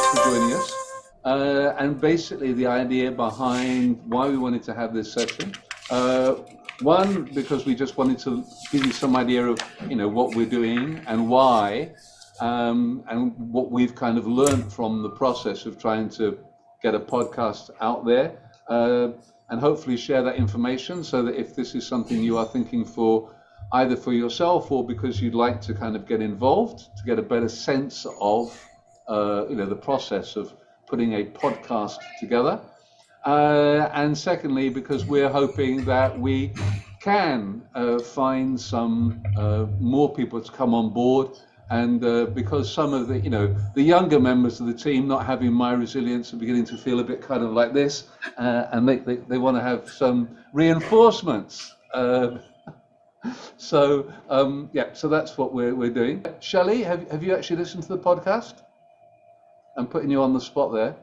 for joining us. And basically the idea behind why we wanted to have this session. One, because we just wanted to give you some idea of, what we're doing and why, and what we've kind of learned from the process of trying to get a podcast out there, and hopefully share that information so that if this is something you are thinking for, either for yourself or because you'd like to kind of get involved to get a better sense of, the process of putting a podcast together. And secondly, because we're hoping that we can find some more people to come on board, and because some of the younger members of the team, not having my resilience, are beginning to feel a bit kind of like this, and they want to have some reinforcements. So that's what we're doing. Shelley, have you actually listened to the podcast? I'm putting you on the spot there.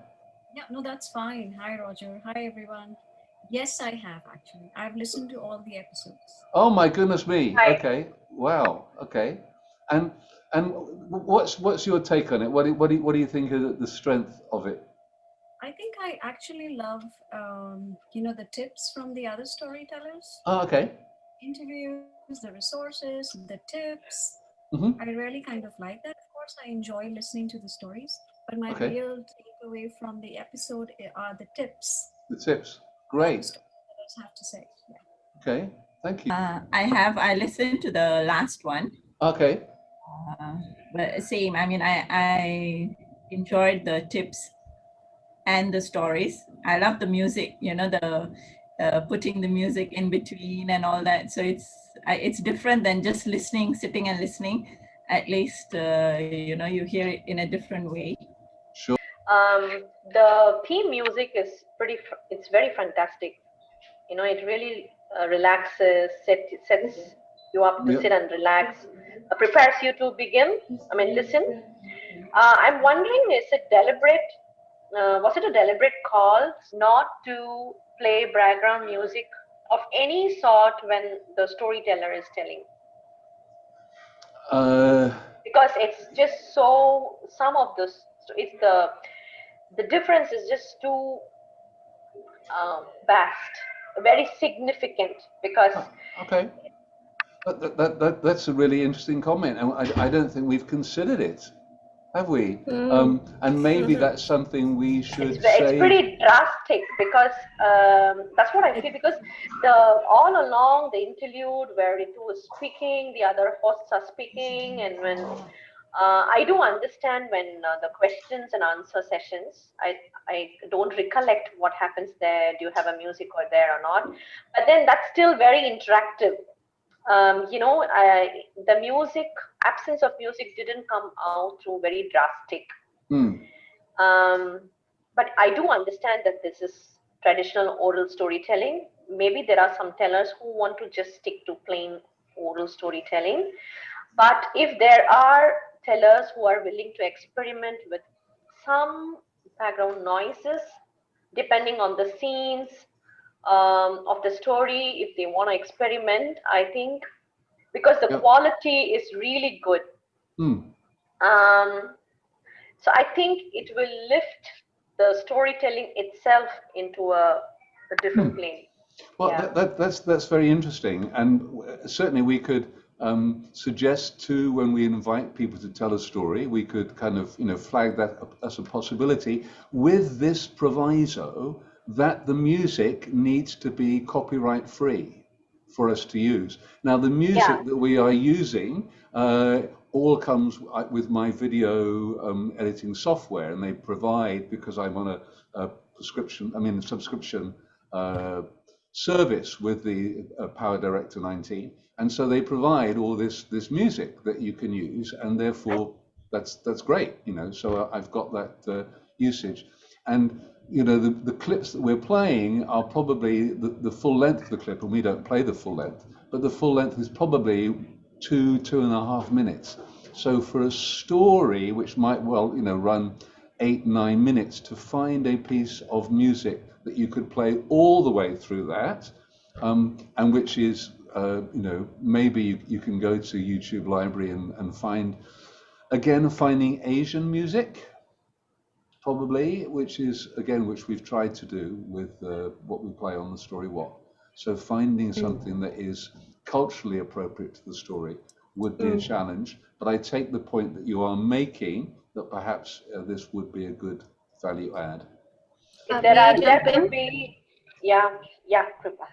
Yeah, no, that's fine. Hi, Roger. Hi, everyone. Yes, I have actually. I've listened to all the episodes. Oh my goodness me. Hi. Okay. Wow. Okay. And what's your take on it? What do you think is the strength of it? I think I actually love, the tips from the other storytellers, Oh, okay. interviews, the resources, the tips. Mm-hmm. I really kind of like that. Of course, I enjoy listening to the stories, but my Okay. real takeaway from the episode are the tips. The tips. What the Great. storytellers have to say. Yeah. Okay. Thank you. I listened to the last one. Okay. But same, I mean, I enjoyed the tips and the stories. I love the music, the putting the music in between and all that. So it's different than just sitting and listening. At least, you hear it in a different way. Sure. The theme music is it's very fantastic. It really relaxes, sets you up to sit and relax, prepares you to listen. I'm wondering, is it deliberate? Was it a deliberate call not to play background music of any sort when the storyteller is telling? Because it's just so, some of this, it's the difference is just too vast, very significant, because Okay. That's a really interesting comment, and I don't think we've considered it, have we? And maybe that's something we should say. It's pretty drastic, because that's what I feel, because all along the interlude where it was speaking, the other hosts are speaking, and when I do understand when the questions and answer sessions, I don't recollect what happens there. Do you have a music or there or not? But then that's still very interactive. The absence of music didn't come out through very drastic. But I do understand that this is traditional oral storytelling. Maybe there are some tellers who want to just stick to plain oral storytelling. But if there are tellers who are willing to experiment with some background noises, depending on the scenes of the story, if they want to experiment, I think, because the quality is really good. So I think it will lift the storytelling itself into a different plane. Well, that's very interesting, and certainly we could suggest too, when we invite people to tell a story, we could kind of flag that as a possibility, with this proviso that the music needs to be copyright free for us to use. Now, the music that we are using all comes with my video editing software, and they provide, because I'm on a subscription service with the Power Director 19, and so they provide all this music that you can use, and therefore that's great, so I've got that usage. And the clips that we're playing are probably the full length of the clip, and we don't play the full length, but the full length is probably 2.5 minutes. So for a story which might run 8-9 minutes, to find a piece of music that you could play all the way through that, and which is maybe you can go to YouTube Library and find, again, finding Asian music. probably, which we've tried to do with what we play on the Story Wok. So finding something that is culturally appropriate to the story would be a challenge. But I take the point that you are making, that perhaps this would be a good value add. There May I are, jump there in? could be, yeah, Kripa.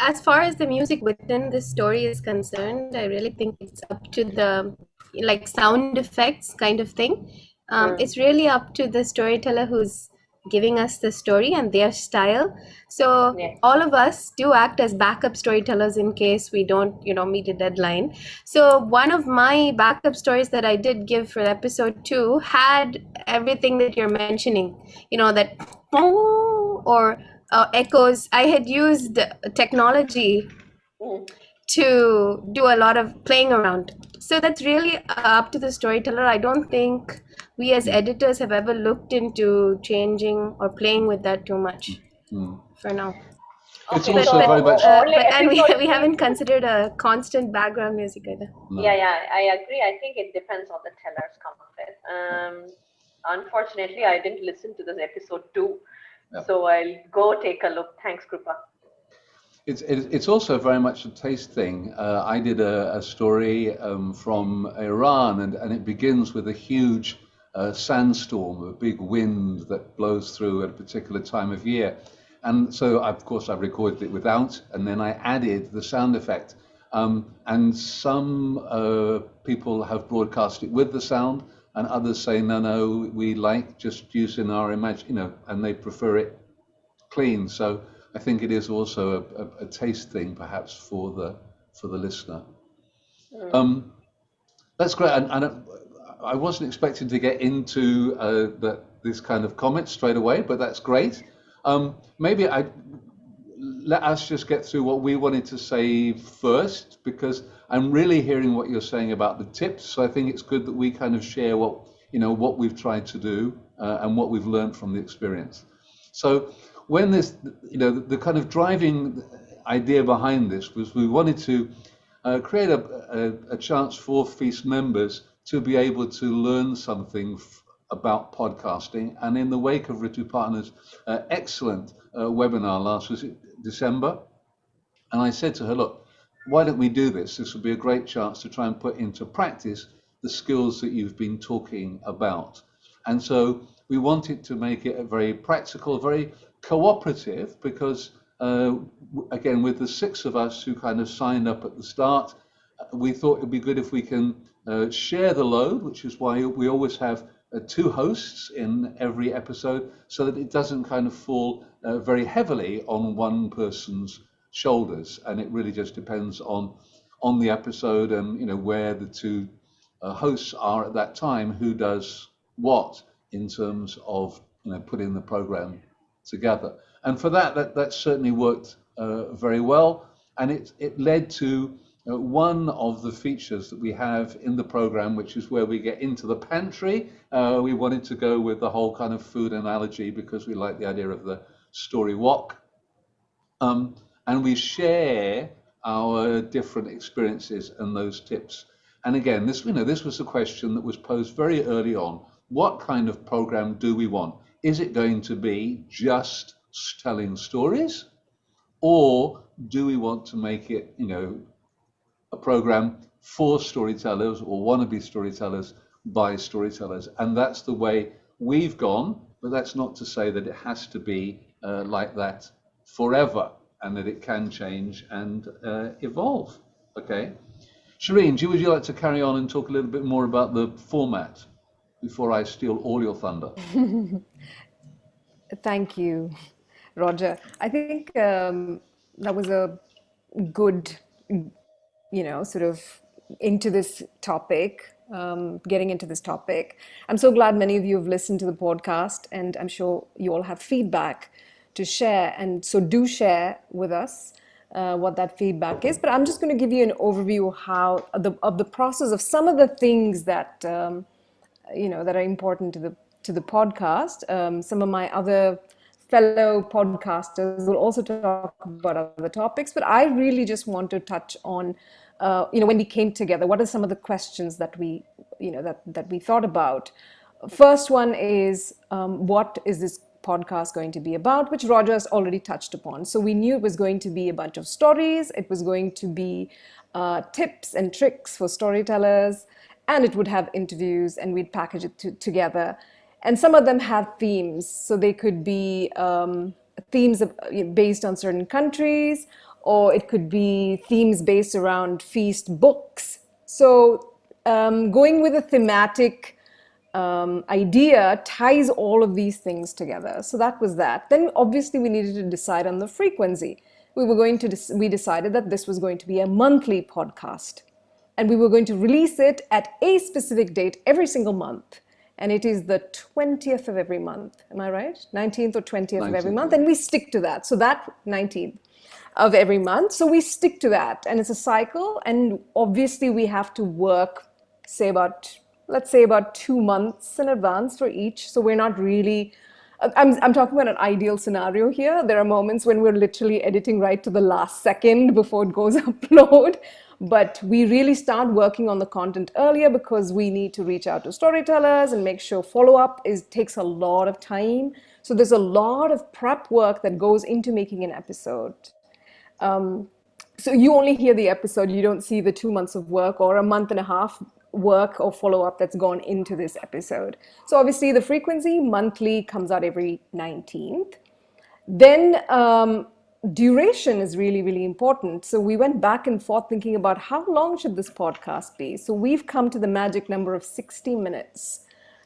As far as the music within the story is concerned, I really think it's up to the like sound effects kind of thing. It's really up to the storyteller who's giving us the story and their style. So Yes. all of us do act as backup storytellers in case we don't, meet a deadline. So one of my backup stories that I did give for episode 2 had everything that you're mentioning, that or echoes. I had used technology Mm. to do a lot of playing around. So that's really up to the storyteller. I don't think we as editors have ever looked into changing or playing with that too much for now. It's Okay, also so very much. only And we episode haven't 3. considered a constant background music either. No. Yeah, I agree. I think it depends on the teller's comfort. Unfortunately, I didn't listen to this episode 2, so I'll go take a look. Thanks, Kripa. It's also very much a taste thing. I did a story from Iran, and it begins with a huge sandstorm, a big wind that blows through at a particular time of year. And so, of course, I recorded it without, and then I added the sound effect. And some people have broadcast it with the sound, and others say, no, we like just using our and they prefer it clean. So I think it is also a taste thing, perhaps, for the listener. That's great, and I wasn't expecting to get into this kind of comment straight away, but that's great. Maybe let us just get through what we wanted to say first, because I'm really hearing what you're saying about the tips. So I think it's good that we kind of share what we've tried to do and what we've learned from the experience. So when the kind of driving idea behind this was we wanted to create a chance for Feast members to be able to learn something about podcasting. And in the wake of Ritu Partner's excellent webinar last December, and I said to her, look, why don't we do this? This would be a great chance to try and put into practice the skills that you've been talking about. And so we wanted to make it a very practical, very cooperative, because again, with the 6 of us who kind of signed up at the start, we thought it'd be good if we can share the load, which is why we always have 2 hosts in every episode, so that it doesn't kind of fall very heavily on one person's shoulders, and it really just depends on the episode and where the 2 hosts are at that time, who does what in terms of putting the program together. And for that certainly worked very well, and it led to one of the features that we have in the program, which is where we get into the pantry. We wanted to go with the whole kind of food analogy because we like the idea of the Story Wok, and we share our different experiences and those tips. And again, this was a question that was posed very early on. What kind of program do we want? Is it going to be just telling stories, or do we want to make it, a program for storytellers or wannabe storytellers by storytellers? And that's the way we've gone, but that's not to say that it has to be like that forever, and that it can change and evolve. Okay. Shireen, would you like to carry on and talk a little bit more about the format before I steal all your thunder? Thank you, Roger. I think that was a good, sort of into this topic, getting into this topic. I'm so glad many of you have listened to the podcast, and I'm sure you all have feedback to share. And so do share with us what that feedback is. But I'm just going to give you an overview of the process of some of the things that that are important to the podcast. Some of my other fellow podcasters will also talk about other topics, but I really just want to touch on, when we came together, what are some of the questions that we, that we thought about? First one is what is this podcast going to be about, which Roger has already touched upon. So we knew it was going to be a bunch of stories, it was going to be tips and tricks for storytellers, and it would have interviews, and we'd package it together. And some of them have themes, so they could be themes based on certain countries, or it could be themes based around feast books. So going with a thematic idea ties all of these things together. So that was that. Then obviously we needed to decide on the frequency. We decided that this was going to be a monthly podcast, and we were going to release it at a specific date every single month. And it is the 20th of every month. Am I right? 19th or 20th of every 19th, month. yeah. And we stick to that. So that 19th of every month. So we stick to that. And it's a cycle. And obviously we have to work, let's say about 2 months in advance for each. So we're not really, I'm talking about an ideal scenario here. There are moments when we're literally editing right to the last second before it goes upload. But we really start working on the content earlier because we need to reach out to storytellers and make sure follow-up takes a lot of time. So there's a lot of prep work that goes into making an episode. So you only hear the episode, you don't see the 2 months of work or a month and a half work or follow-up that's gone into this episode. So obviously the frequency, monthly, comes out every 19th. Then duration is really, really important. So we went back and forth thinking about how long should this podcast be. So we've come to the magic number of 60 minutes,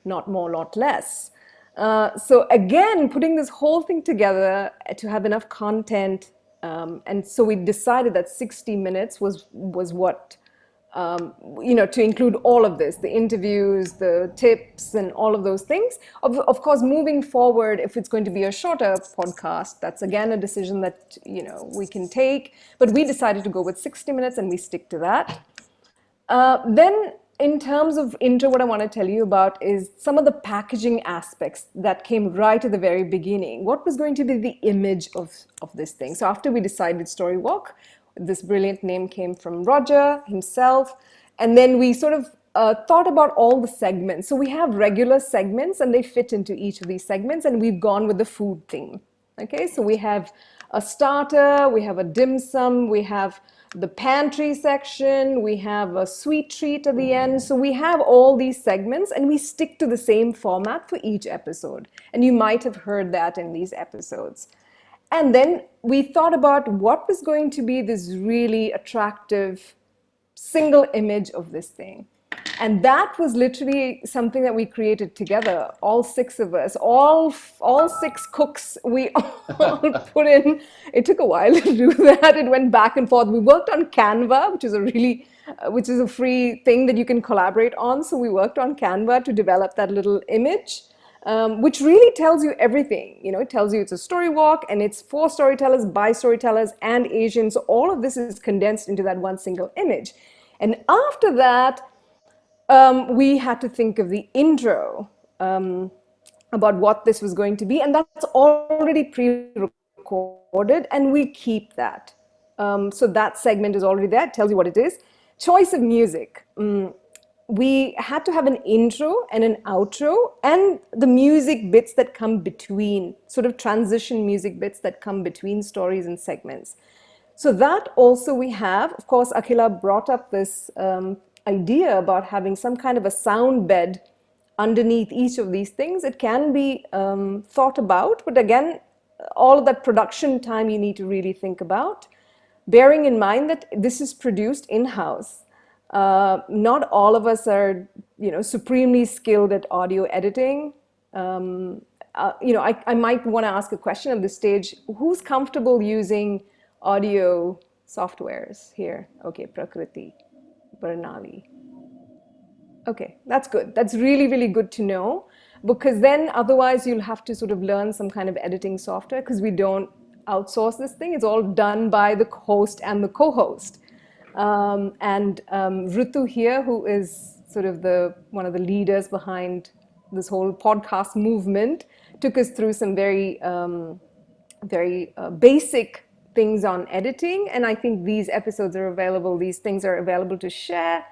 not more, not less. So again, putting this whole thing together to have enough content. And so we decided that 60 minutes was what, to include all of this, the interviews, the tips, and all of those things. Of course, moving forward, if it's going to be a shorter podcast, that's again a decision that, we can take. But we decided to go with 60 minutes and we stick to that. Then in terms of intro, what I want to tell you about is some of the packaging aspects that came right at the very beginning. What was going to be the image of this thing? So after we decided Story Wok, this brilliant name came from Roger himself. And then we sort of thought about all the segments. So we have regular segments and they fit into each of these segments, and we've gone with the food theme. Okay, so we have a starter, we have a dim sum, we have the pantry section, we have a sweet treat at the end. So we have all these segments and we stick to the same format for each episode. And you might have heard that in these episodes. And then we thought about what was going to be this really attractive single image of this thing. And that was literally something that we created together, all 6 of us, all 6 cooks, we all put in. It took a while to do that. It went back and forth. We worked on Canva, which is a free thing that you can collaborate on. So we worked on Canva to develop that little image. Which really tells you everything. It tells you it's a story walk and it's for storytellers, by storytellers, and Asians. So all of this is condensed into that one single image. And after that, we had to think of the intro about what this was going to be. And that's already pre-recorded, and we keep that. So that segment is already there. It tells you what it is. Choice of music. We had to have an intro and an outro and the music bits that come between, sort of transition music bits that come between stories and segments. So that also we have. Of course, Akhila brought up this idea about having some kind of a sound bed underneath each of these things. It can be thought about, but again, all of that production time you need to really think about, bearing in mind that this is produced in-house. Not all of us are, supremely skilled at audio editing. I might want to ask a question at this stage. Who's comfortable using audio softwares here? Okay, Prakriti, Bernali. Okay, that's good. That's really, really good to know, because then otherwise you'll have to sort of learn some kind of editing software, because we don't outsource this thing. It's all done by the host and the co-host. Ritu here, who is sort of one of the leaders behind this whole podcast movement, took us through some very basic things on editing. And I think these episodes are available, these things are available to share.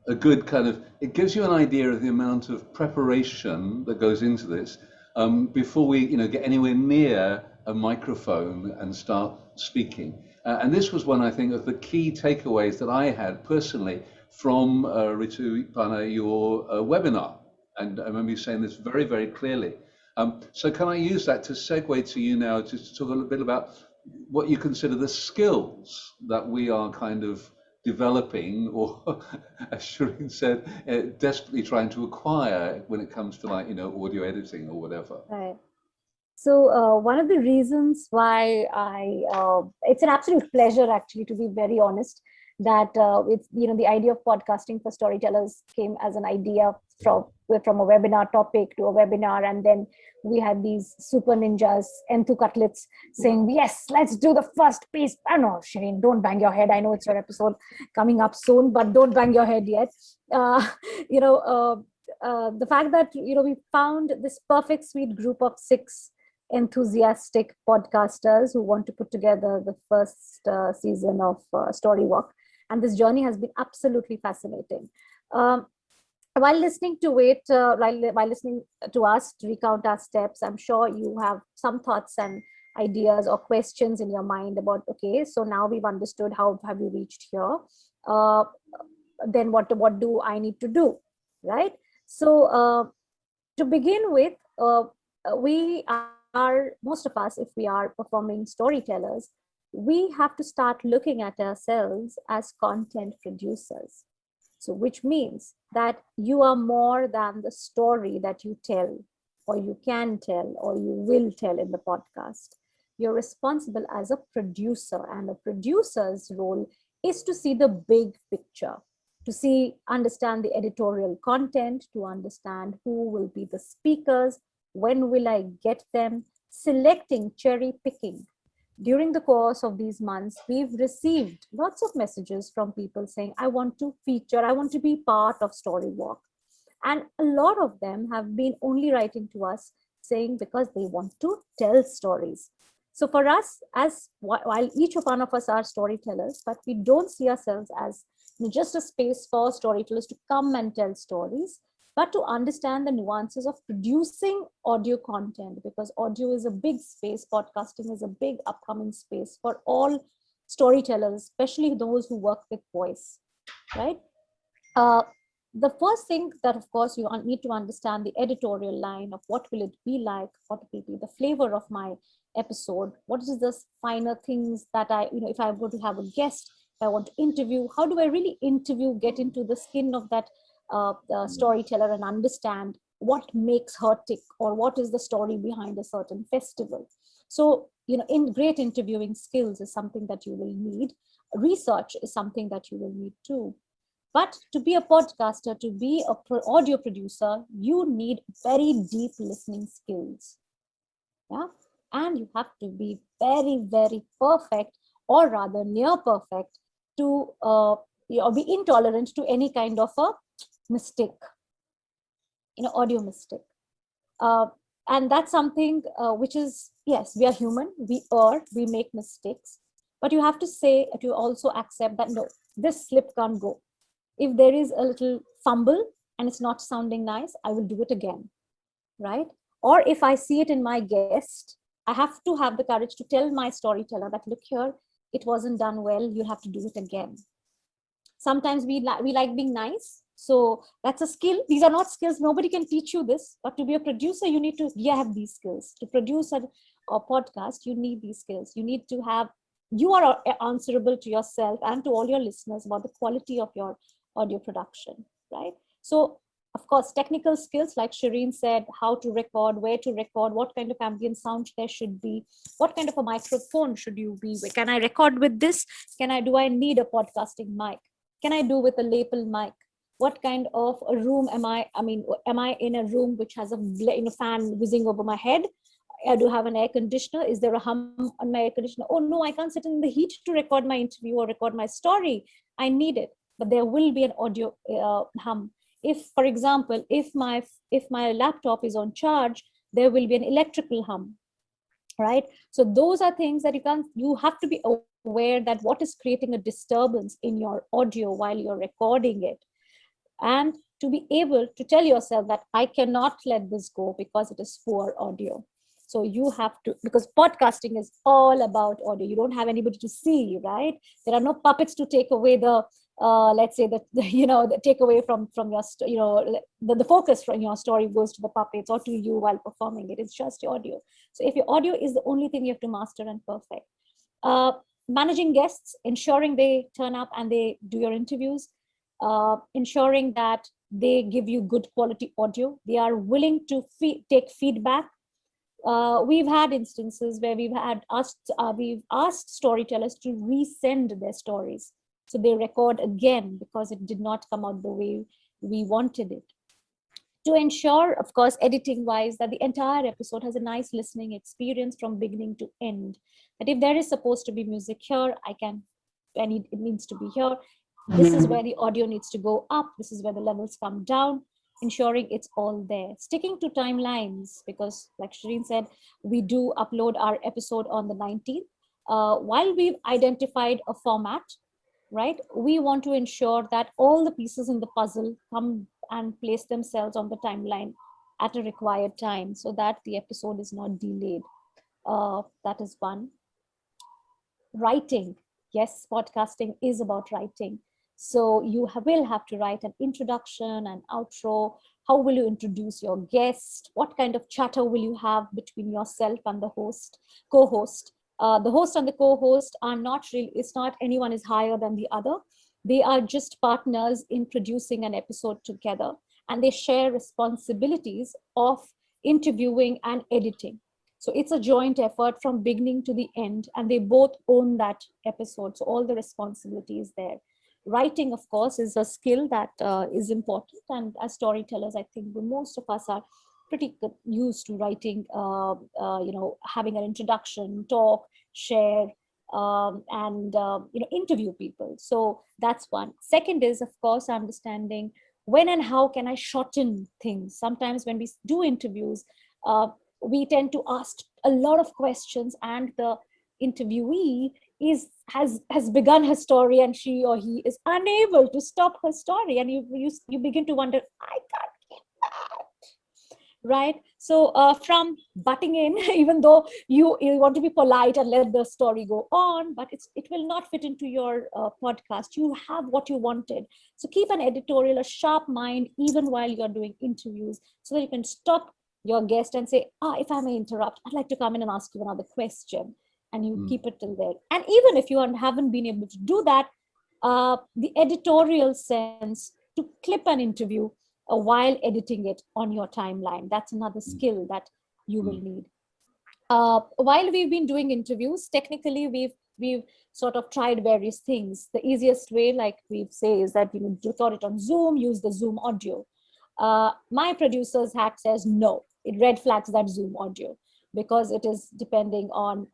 a good kind of, it gives you an idea of the amount of preparation that goes into this before we, get anywhere near a microphone and start speaking. And this was one, I think, of the key takeaways that I had personally from Ritu Pana, your webinar. And I remember you saying this very, very clearly. So can I use that to segue to you now to talk a little bit about what you consider the skills that we are kind of developing, or as Shireen said, desperately trying to acquire when it comes to audio editing or whatever. Right. So one of the reasons why it's an absolute pleasure actually, to be very honest, that it's, the idea of podcasting for storytellers came as an idea from a webinar topic to a webinar. And then we had these super ninjas, Enthu Cutlets, saying, yes, let's do the first piece. I don't know, Shireen, don't bang your head. I know it's your episode coming up soon, but don't bang your head yet. The fact that, we found this perfect sweet group of 6 enthusiastic podcasters who want to put together the first season of Story Wok. And this journey has been absolutely fascinating. While listening to it, while listening to us recount our steps, I'm sure you have some thoughts and ideas or questions in your mind about, okay, so now we've understood how have we reached here. Then what do I need to do, right? So to begin with, we are, most of us, if we are performing storytellers, we have to start looking at ourselves as content producers. So which means that you are more than the story that you tell, or you can tell, or you will tell in the podcast. You're responsible as a producer, and a producer's role is to see the big picture, to understand the editorial content, to understand who will be the speakers, when will I get them, selecting, cherry picking. During the course of these months, we've received lots of messages from people saying, I want to feature, I want to be part of Story Wok. And a lot of them have been only writing to us saying because they want to tell stories. So for us, while each one of us are storytellers, but we don't see ourselves as just a space for storytellers to come and tell stories, but to understand the nuances of producing audio content, because audio is a big space, podcasting is a big upcoming space for all storytellers, especially those who work with voice, right? The first thing that, of course, you need to understand the editorial line of what will it be like, what will be the flavor of my episode, what is the finer things that if I were to have a guest, if I want to interview, how do I really interview, get into the skin of that storyteller and understand what makes her tick, or what is the story behind a certain festival. So, in great interviewing skills is something that you will need. Research is something that you will need too. But to be a podcaster, to be an audio producer, you need very deep listening skills. Yeah. And you have to be very, very perfect, or rather near perfect, to be intolerant to any kind of a mistake, audio mistake. And that's something which is, yes, we are human, we make mistakes, but you have to also accept that, no, this slip can't go. If there is a little fumble and it's not sounding nice, I will do it again, right? Or if I see it in my guest, I have to have the courage to tell my storyteller that, look here, it wasn't done well, you have to do it again. Sometimes we like being nice. So that's a skill. These are not skills. Nobody can teach you this. But to be a producer, you need to have these skills. To produce a podcast, you need these skills. You are answerable to yourself and to all your listeners about the quality of your audio production, right? So, of course, technical skills, like Shireen said, how to record, where to record, what kind of ambient sound there should be, what kind of a microphone should you be with? Can I record with this? Do I need a podcasting mic? Can I do with a lapel mic? What kind of a room am I in a room which has a fan whizzing over my head? I do have an air conditioner. Is there a hum on my air conditioner? Oh no, I can't sit in the heat to record my interview or record my story. I need it, but there will be an audio hum. If, for example, if my laptop is on charge, there will be an electrical hum, right? So those are things that you have to be aware that what is creating a disturbance in your audio while you're recording it. and to be able to tell yourself that I cannot let this go because it is poor audio. So you have to, because podcasting is all about audio. You don't have anybody to see, right? There are no puppets to take away the, let's say the take away from your, the focus from your story goes to the puppets or to you while performing it. It's just your audio. So if your audio is the only thing you have to master and perfect. Managing guests, ensuring they turn up and they do your interviews, ensuring that they give you good quality audio. They are willing to take feedback. We've had instances where we've asked storytellers to resend their stories, so they record again because it did not come out the way we wanted it. To ensure, of course, editing wise, that the entire episode has a nice listening experience from beginning to end. That if there is supposed to be music here, it needs to be here. This is where the audio needs to go up. This is where the levels come down, ensuring it's all there. Sticking to timelines, because like Shireen said, we do upload our episode on the 19th. While we've identified a format, right, we want to ensure that all the pieces in the puzzle come and place themselves on the timeline at a required time so that the episode is not delayed. That is one. Writing. Yes, podcasting is about writing. So you will have to write an introduction, an outro. How will you introduce your guest? What kind of chatter will you have between yourself and the co-host? The host and the co-host are not really, it's not anyone is higher than the other. They are just partners in producing an episode together, and they share responsibilities of interviewing and editing. So it's a joint effort from beginning to the end, and they both own that episode. So all the responsibility is there. Writing, of course, is a skill that is important. And as storytellers, I think most of us are pretty good, used to writing, having an introduction, talk, share, and interview people. So that's one. Second is, of course, understanding when and how can I shorten things. Sometimes when we do interviews, we tend to ask a lot of questions, and the interviewee has begun her story, and she or he is unable to stop her story, and you begin to wonder, I can't get that, right? So from butting in, even though you want to be polite and let the story go on, but it will not fit into your podcast. You have what you wanted. So keep an editorial, a sharp mind, even while you're doing interviews, so that you can stop your guest and say, if I may interrupt, I'd like to come in and ask you another question. And you keep it till there. And even if you haven't been able to do that, the editorial sense to clip an interview while editing it on your timeline, that's another skill that you will need. While we've been doing interviews, technically we've sort of tried various things. The easiest way, like we say, is that you record it on Zoom, use the Zoom audio. My producer's hat says no, it red flags that Zoom audio, because it is depending on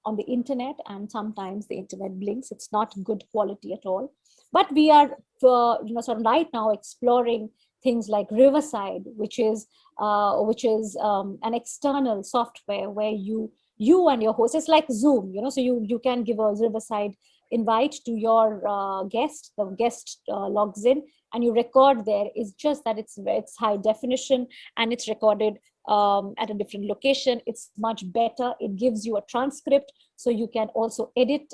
the internet, and sometimes the internet blinks. It's not good quality at all. But we are sort of right now exploring things like Riverside, which is an external software where you and your host, it's like Zoom, so you can give a Riverside invite to your guest. The guest logs in and you record there. It's just that it's high definition and it's recorded at a different location. It's much better. It gives you a transcript, so you can also edit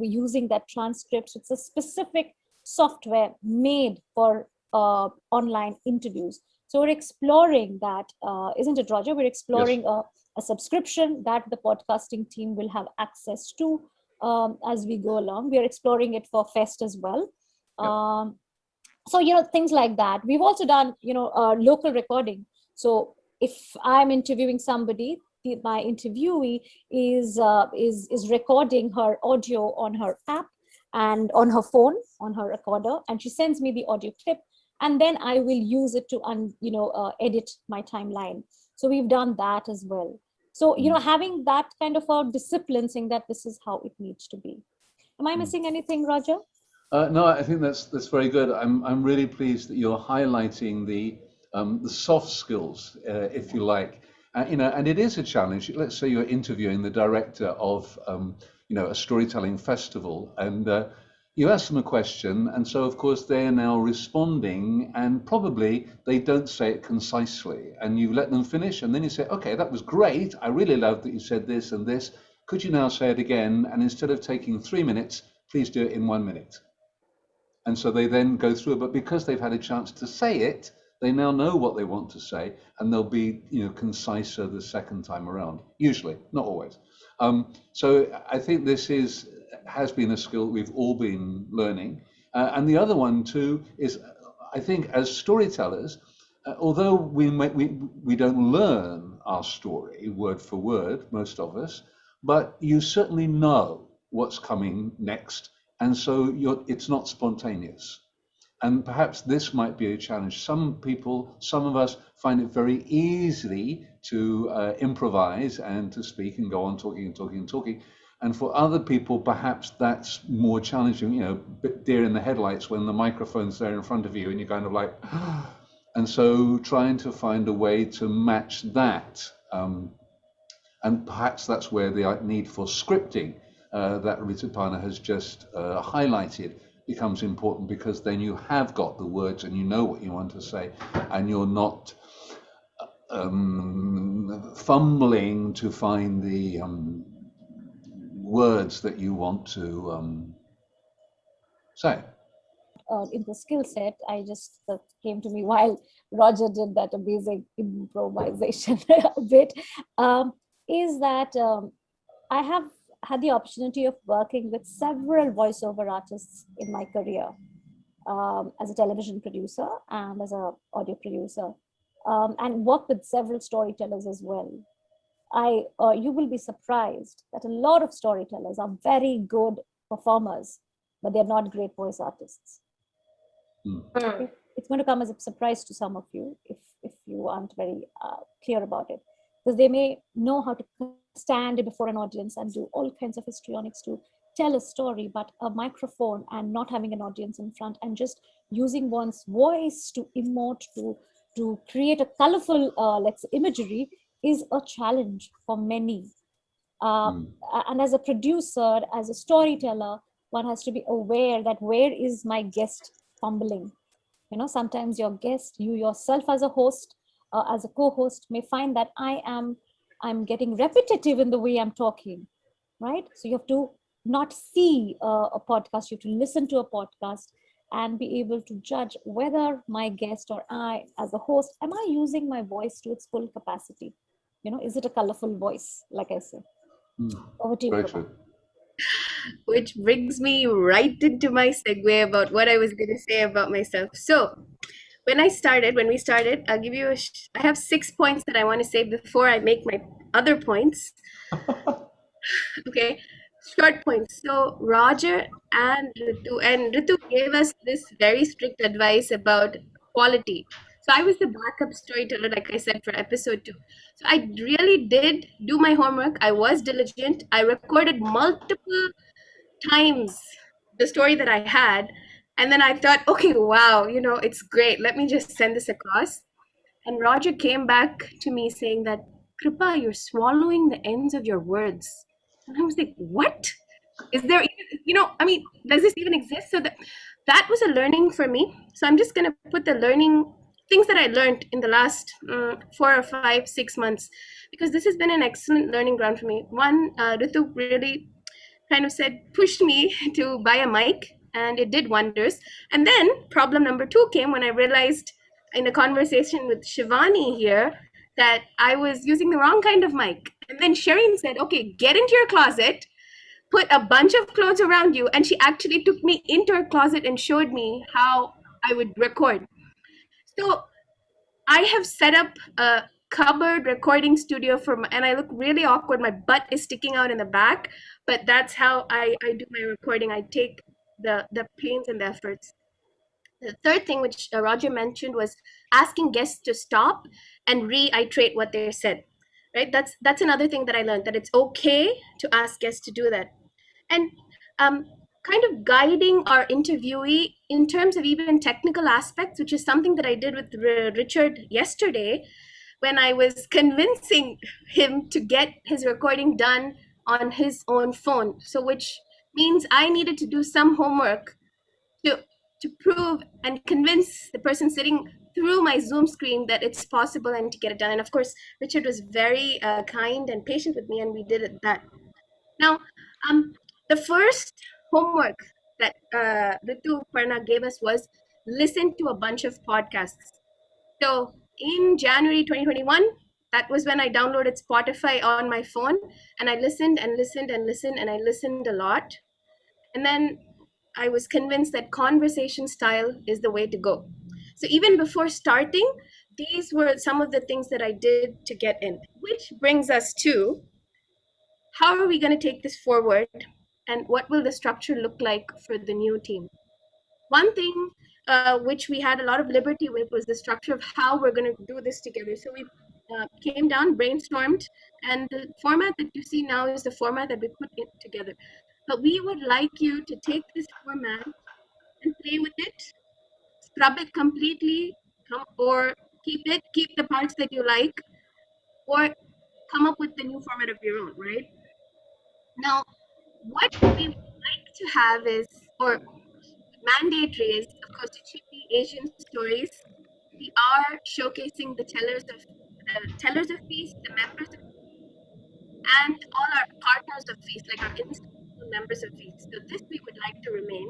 using that transcript. So it's a specific software made for online interviews. So we're exploring that, isn't it, Roger? We're exploring a subscription that the podcasting team will have access to as we go along. We are exploring it for Fest as well. So things like that. We've also done local recording. So if I'm interviewing somebody, my interviewee is recording her audio on her app and on her phone, on her recorder, and she sends me the audio clip, and then I will use it to edit my timeline. So we've done that as well. So having that kind of a discipline, saying that this is how it needs to be. Am I missing anything, Roger? No, I think that's very good. I'm really pleased that you're highlighting the soft skills, if you like. And it is a challenge. Let's say you're interviewing the director of a storytelling festival, and you ask them a question, and so of course they are now responding, and probably they don't say it concisely, and you let them finish, and then you say, okay, that was great, I really love that you said this and this, could you now say it again, and instead of taking 3 minutes, please do it in 1 minute. And so they then go through it, but because they've had a chance to say it, they now know what they want to say, and they'll be, conciser the second time around. Usually, not always. So I think this has been a skill we've all been learning. And the other one too is, I think, as storytellers, although we don't learn our story word for word, most of us, but you certainly know what's coming next, and so it's not spontaneous. And perhaps this might be a challenge. Some of us find it very easy to improvise and to speak and go on talking and talking and talking. And for other people, perhaps that's more challenging, bit deer in the headlights when the microphone's there in front of you and you're kind of like, and so trying to find a way to match that. And perhaps that's where the need for scripting that Ritupana has just highlighted becomes important, because then you have got the words and you know what you want to say, and you're not fumbling to find the words that you want to say. In the skill set, I just came to me while Roger did that amazing improvisation a bit, is that I have had the opportunity of working with several voiceover artists in my career, as a television producer and as an audio producer, and work with several storytellers as well. You will be surprised that a lot of storytellers are very good performers, but they're not great voice artists. It's going to come as a surprise to some of you if you aren't very clear about it, because they may know how to stand before an audience and do all kinds of histrionics to tell a story, but a microphone and not having an audience in front and just using one's voice to emote, to create a colorful let's say imagery, is a challenge for many. And as a producer, as a storyteller, one has to be aware that where is my guest fumbling. Sometimes your guest, you yourself as a host, as a co-host, may find that I'm getting repetitive in the way I'm talking, right? So you have to not see a podcast, you have to listen to a podcast and be able to judge whether my guest or I as a host, am I using my voice to its full capacity? Is it a colorful voice, like I said? Over to you, Very Prabha. true. Which brings me right into my segue about what I was going to say about myself. So when we started, I'll give you I have 6 points that I want to say before I make my other points. Okay, short points. So Roger and Ritu gave us this very strict advice about quality. So I was the backup storyteller, like I said, for episode 2. So I really did do my homework. I was diligent. I recorded multiple times the story that I had. And then I thought, okay, wow, it's great. Let me just send this across. And Roger came back to me saying that, Kripa, you're swallowing the ends of your words. And I was like, what? Is there even, does this even exist? So that was a learning for me. So I'm just going to put the things that I learned in the last 4 or 5, 6 months, because this has been an excellent learning ground for me. One, Ritu really kind of pushed me to buy a mic, and it did wonders. And then problem number 2 came when I realized in a conversation with Shivani here that I was using the wrong kind of mic. And then Shireen said, okay, get into your closet, put a bunch of clothes around you. And she actually took me into her closet and showed me how I would record. So I have set up a cupboard recording studio and I look really awkward. My butt is sticking out in the back, but that's how I do my recording. I take the pains and the efforts. The third thing, which Roger mentioned, was asking guests to stop and reiterate what they said. Right? That's another thing that I learned, that it's okay to ask guests to do that. And kind of guiding our interviewee in terms of even technical aspects, which is something that I did with Richard yesterday when I was convincing him to get his recording done on his own phone. So which means I needed to do some homework to prove and convince the person sitting through my Zoom screen that it's possible and to get it done. And of course, Richard was very kind and patient with me, and we did it that. Now, the first homework that Ritu Parna gave us was listen to a bunch of podcasts. So in January 2021, that was when I downloaded Spotify on my phone, and I listened and listened and listened, and I listened a lot. And then I was convinced that conversation style is the way to go. So even before starting, these were some of the things that I did to get in, which brings us to how are we going to take this forward, and what will the structure look like for the new team? One thing which we had a lot of liberty with was the structure of how we're going to do this together. So we came down, brainstormed, and the format that you see now is the format that we put it together. But we would like you to take this format and play with it, scrub it completely, or keep the parts that you like, or come up with the new format of your own, right? Now, what we would like to have is, or mandatory is, of course, it should be Asian stories. We are showcasing the tellers of peace, the members of, and all our partners of peace, like our institutional members of peace. So this we would like to remain.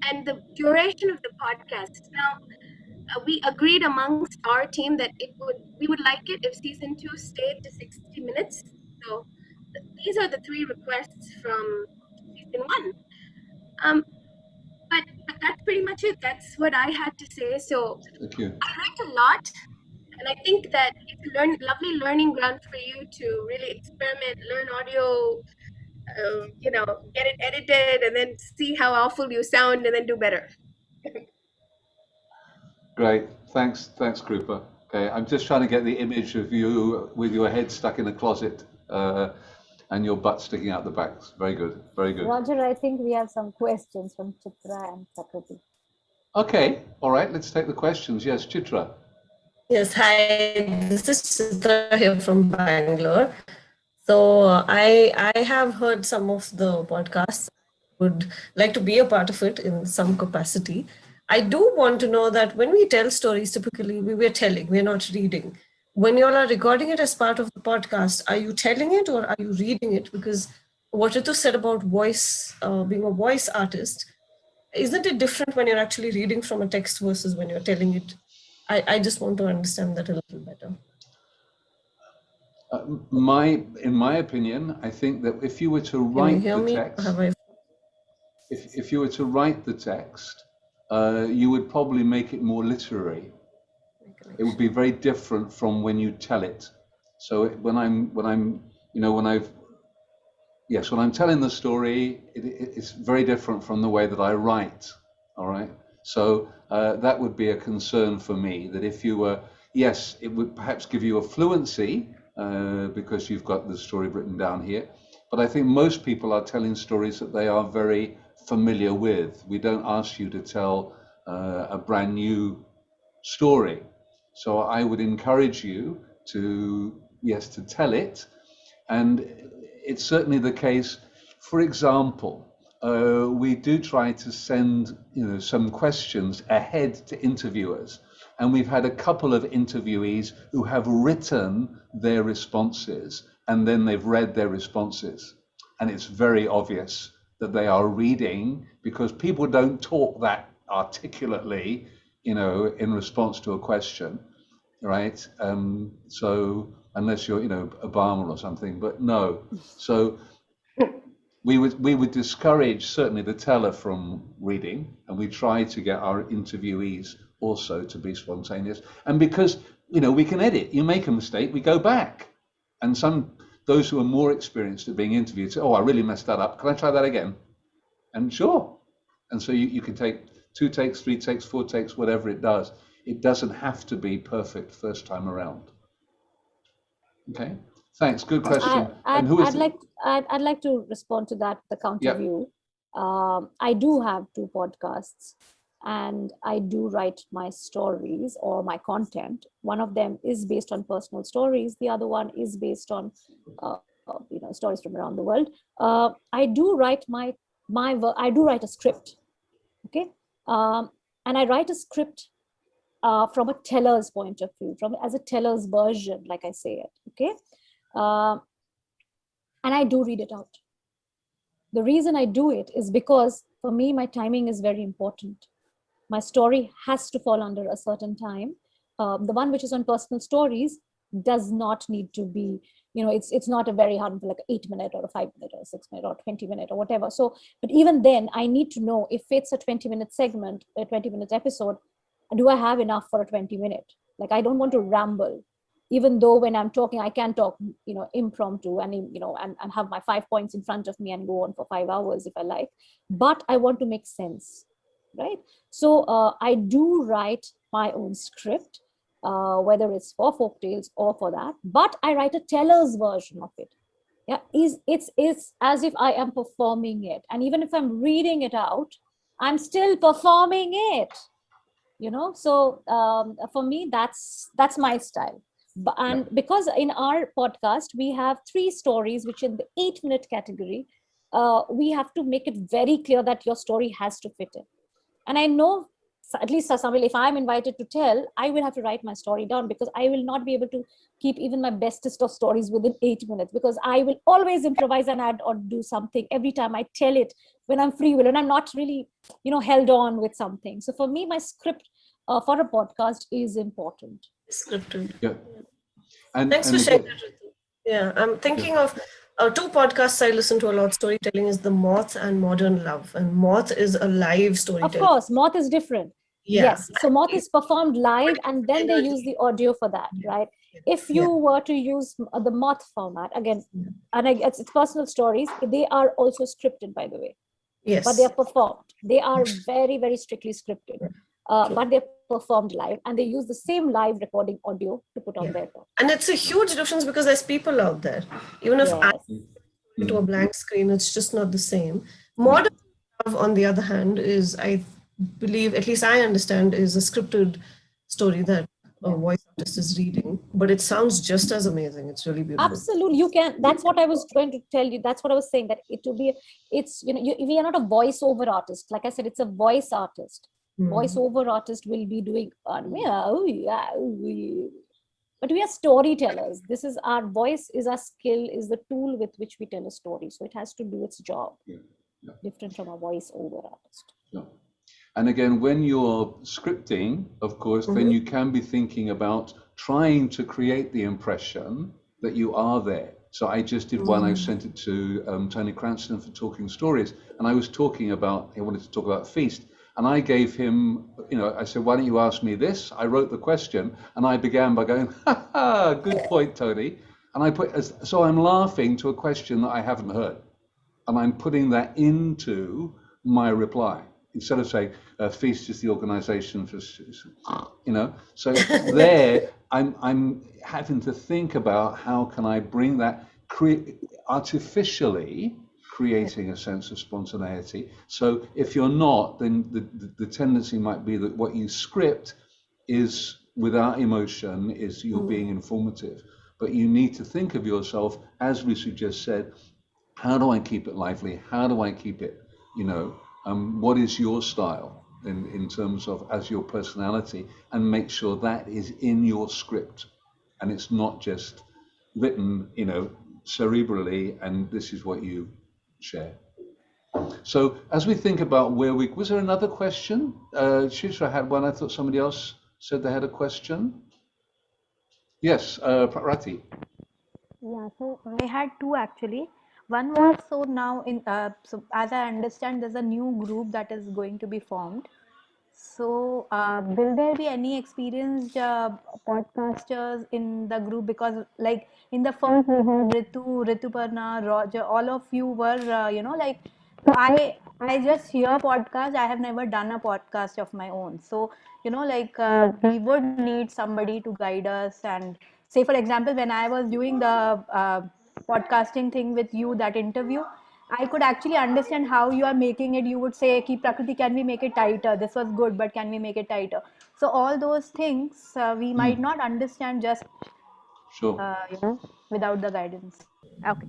And the duration of the podcast. Now, we agreed amongst our team that we would like it if season 2 stayed to 60 minutes. So these are the 3 requests from season 1. But that's pretty much it. That's what I had to say. So Thank you. I learned a lot, and I think that it's a lovely learning ground for you to really experiment, learn audio, get it edited, and then see how awful you sound, and then do better. Great. Thanks, Krupa. Okay, I'm just trying to get the image of you with your head stuck in a closet and your butt sticking out the back. Very good, very good. Roger, I think we have some questions from Chitra and Prakriti. Okay, all right, let's take the questions. Yes, Chitra. Yes, hi, this is Chitra here from Bangalore. So I have heard some of the podcasts, would like to be a part of it in some capacity. I do want to know that when we tell stories, typically we're telling, we're not reading. When you all are recording it as part of the podcast, are you telling it or are you reading it? Because what Ritu said about voice, being a voice artist, isn't it different when you're actually reading from a text versus when you're telling it? I just want to understand that a little better. In my opinion, I think that if you were to write the text, if you were to write the text, you would probably make it more literary. It would be very different from when you tell it. So when I'm telling the story, it's very different from the way that I write. All right. So that would be a concern for me, that if you were, yes, it would perhaps give you a fluency because you've got the story written down here. But I think most people are telling stories that they are very familiar with. We don't ask you to tell a brand new story. So I would encourage you to tell it. And it's certainly the case. For example, we do try to send some questions ahead to interviewers, and we've had a couple of interviewees who have written their responses and then they've read their responses, and it's very obvious that they are reading, because people don't talk that articulately in response to a question, right? So unless you're Obama or something, but no. So we would discourage certainly the teller from reading, and we try to get our interviewees also to be spontaneous. And because we can edit, you make a mistake, we go back, and those who are more experienced at being interviewed say, oh, I really messed that up, can I try that again? And sure. And so you can take 2 takes, 3 takes, 4 takes, whatever it does. It doesn't have to be perfect first time around. Okay, thanks. Good question. I'd like to respond to that, the counter view. I do have 2 podcasts, and I do write my stories or my content. One of them is based on personal stories. The other one is based on stories from around the world. I do write I do write a script, okay, and I write a script from a teller's point of view, as a teller's version, like I say it, okay, and I do read it out. The reason I do it is because for me, my timing is very important. My story has to fall under a certain time. The one which is on personal stories does not need to be, it's not a very hard, like 8 minute or a 5 minute or a 6 minute or 20 minute or whatever. So, but even then I need to know if it's a 20-minute segment, a 20-minute episode, do I have enough for a 20-minute? Like, I don't want to ramble, even though when I'm talking, I can talk, impromptu and, and have my 5 points in front of me and go on for 5 hours if I like, but I want to make sense, right? So I do write my own script, whether it's for folk tales or for that, but I write a teller's version of it. Yeah, it's as if I am performing it, and even if I'm reading it out, I'm still performing it. So for me, that's my style. And because in our podcast we have 3 stories which in the 8-minute category, we have to make it very clear that your story has to fit in. And I know, at least Sasamil, if I'm invited to tell, I will have to write my story down, because I will not be able to keep even my bestest of stories within 8 minutes, because I will always improvise and add or do something every time I tell it, when I'm free will and I'm not really, held on with something. So for me, my script for a podcast is important. Scripted. Yeah. Thanks for sharing that, Ritu. Yeah, I'm thinking of 2 podcasts I listen to a lot. Storytelling is The Moth and Modern Love. And Moth is a live storytelling. Of course, Moth is different. Yeah. Yes. So Moth is performed live, and then they use the audio for that, right? If you were to use the Moth format, again, and it's personal stories, they are also scripted, by the way. Yes. But they are performed. They are very, very strictly scripted. But they're performed live, and they use the same live recording audio to put on their talk. And it's a huge difference because there's people out there. Even if I to a blank screen, it's just not the same. Modern Love, on the other hand, is, I believe, at least I understand, is a scripted story that a voice artist is reading, but it sounds just as amazing. It's really beautiful. Absolutely, you can. That's what I was going to tell you. That's what I was saying, that it's we are not a voiceover artist. Like I said, it's a voice artist. Voiceover artist will be doing, but we are storytellers. This is our voice, is our skill, is the tool with which we tell a story. So it has to do its job, different from a voiceover artist. And again, when you're scripting, of course, then you can be thinking about trying to create the impression that you are there. So I just did one, I sent it to Tony Cranston for Talking Stories, and I was talking about, he wanted to talk about Feast, and I gave him, I said, why don't you ask me this? I wrote the question, and I began by going, ha ha, good point, Tony. And so I'm laughing to a question that I haven't heard, and I'm putting that into my reply. Instead of saying, Feast is the organization for, so there I'm having to think about how can I bring that, artificially creating a sense of spontaneity. So if you're not, then the tendency might be that what you script is without emotion, is you're being informative. But you need to think of yourself, as Ritu just said, how do I keep it lively? How do I keep it, what is your style in terms of as your personality, and make sure that is in your script and it's not just written, cerebrally, and this is what you share. So as we think about was there another question? Shishra had one. I thought somebody else said they had a question. Yes, Rati. Yeah, so I had 2 actually. One was, so now so as I understand, there's a new group that is going to be formed. So will there be any experienced podcasters in the group? Because like in the first we had Rituparna, Roger, all of you were, so I just hear podcast. I have never done a podcast of my own. So, we would need somebody to guide us. And say, for example, when I was doing the podcasting thing with you, that interview, I could actually understand how you are making it. You would say, Ki Prakriti, can we make it tighter? This was good, but can we make it tighter? So all those things we might not understand just, Sure. without the guidance. Okay.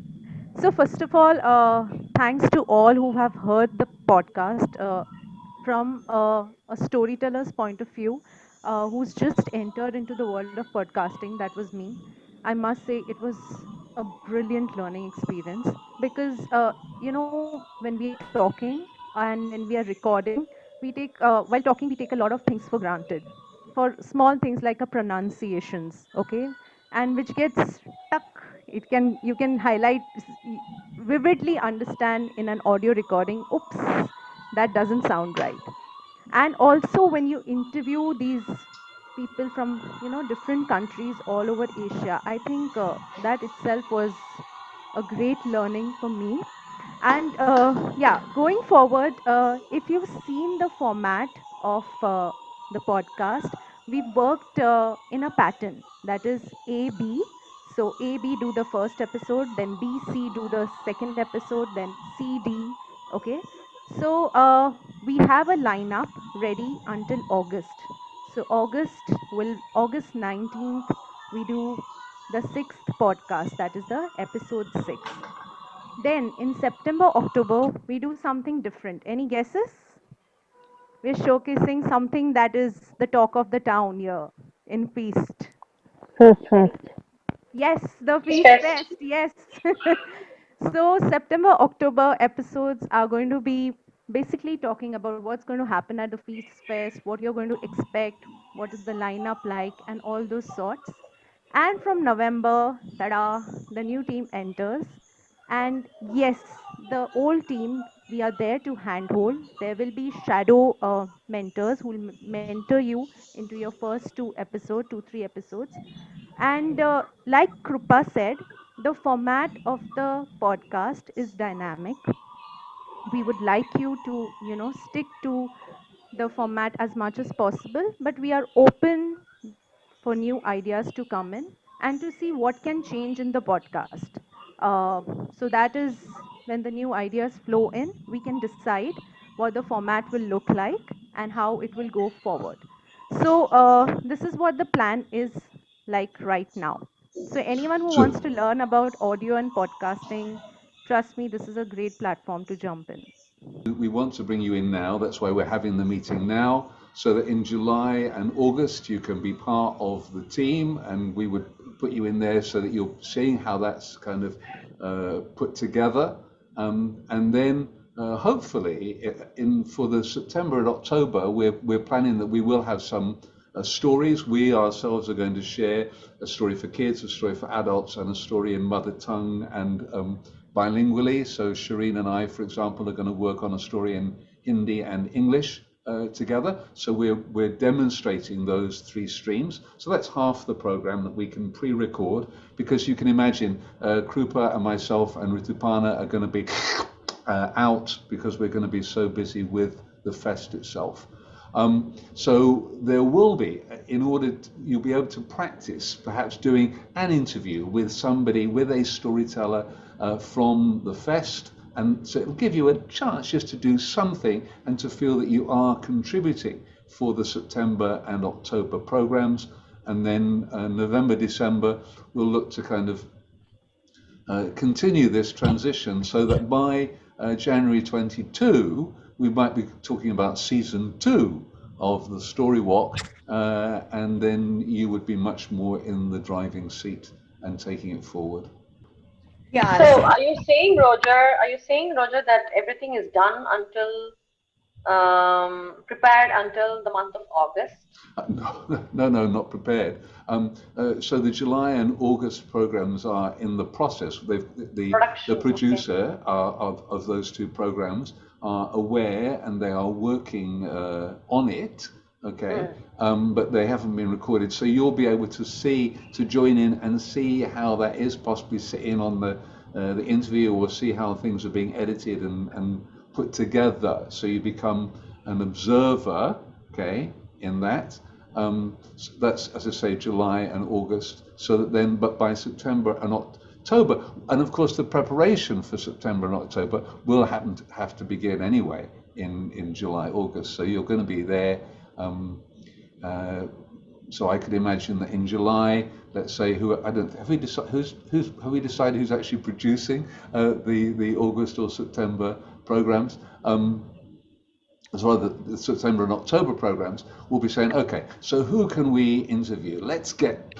So first of all, thanks to all who have heard the podcast from a storyteller's point of view, who's just entered into the world of podcasting. That was me. I must say it was a brilliant learning experience because when we are talking and when we are recording, we take while talking we take a lot of things for granted, for small things like a pronunciations, okay, and which gets stuck. It can you can highlight vividly understand in an audio recording, oops, that doesn't sound right. And also when you interview these people from different countries all over Asia, I think that itself was a great learning for me. And yeah, going forward, if you've seen the format of the podcast, we've worked in a pattern that is A B. So A B do the first episode, then B C do the second episode, then C D. Okay. So we have a lineup ready until August. So August 19th, we do the sixth podcast, that is the episode 6. Then in September, October, we do something different. Any guesses? We're showcasing something that is the talk of the town here in Feast. First, Any? first. Yes, the Please Feast Fest. Fest. Yes. So September, October episodes are going to be basically talking about what's going to happen at the Feast Fest, what you're going to expect, what is the lineup like, and all those sorts. And from November, tada, the new team enters. And yes, the old team, we are there to handhold. There will be shadow mentors who will mentor you into your first two, 3 episodes. And like Krupa said, the format of the podcast is dynamic. We would like you to, stick to the format as much as possible, but we are open for new ideas to come in and to see what can change in the podcast. So that is when the new ideas flow in, we can decide what the format will look like and how it will go forward. So this is what the plan is like right now. So anyone who So wants to learn about audio and podcasting, trust me, this is a great platform to jump in. we want to bring you in now. That's why we're having the meeting now, so that in July and August you can be part of the team, and we would put you in there so that you're seeing how that's kind of put together. And then hopefully in for the September and October, we're planning that we will have some stories. We ourselves are going to share a story for kids, a story for adults, and a story in mother tongue and bilingually. So Shireen and I, for example, are going to work on a story in Hindi and English together. So we're demonstrating those 3 streams. So that's half the program that we can pre-record, because you can imagine Krupa and myself and Ritupana are going to be out because we're going to be so busy with the fest itself. So there will be, in order you'll be able to practice perhaps doing an interview with somebody, with a storyteller from the fest, and so it'll give you a chance just to do something and to feel that you are contributing for the September and October programs. And then November, December, we'll look to kind of continue this transition so that by January 22, we might be talking about season 2 of the Story Wok, and then you would be much more in the driving seat and taking it forward. Yeah. So So are you saying, Roger, that everything is done until prepared until the month of August? No, not prepared. So the July and August programs are in the process. The Production, okay. producer of those 2 programs are aware, and they are working on it. Okay, but they haven't been recorded. So you'll be able to join in and see how that is, possibly sit in on the interview, or see how things are being edited and put together. So you become an observer, okay, in that. So that's, as I say, July and August. So that then, but by September and October, and of course the preparation for September and October will have to begin anyway in July, August. So you're going to be there So I could imagine that in July, let's say, have we decided who's actually producing the August or September programs? As well as the September and October programs, we'll be saying, okay, so who can we interview? Let's get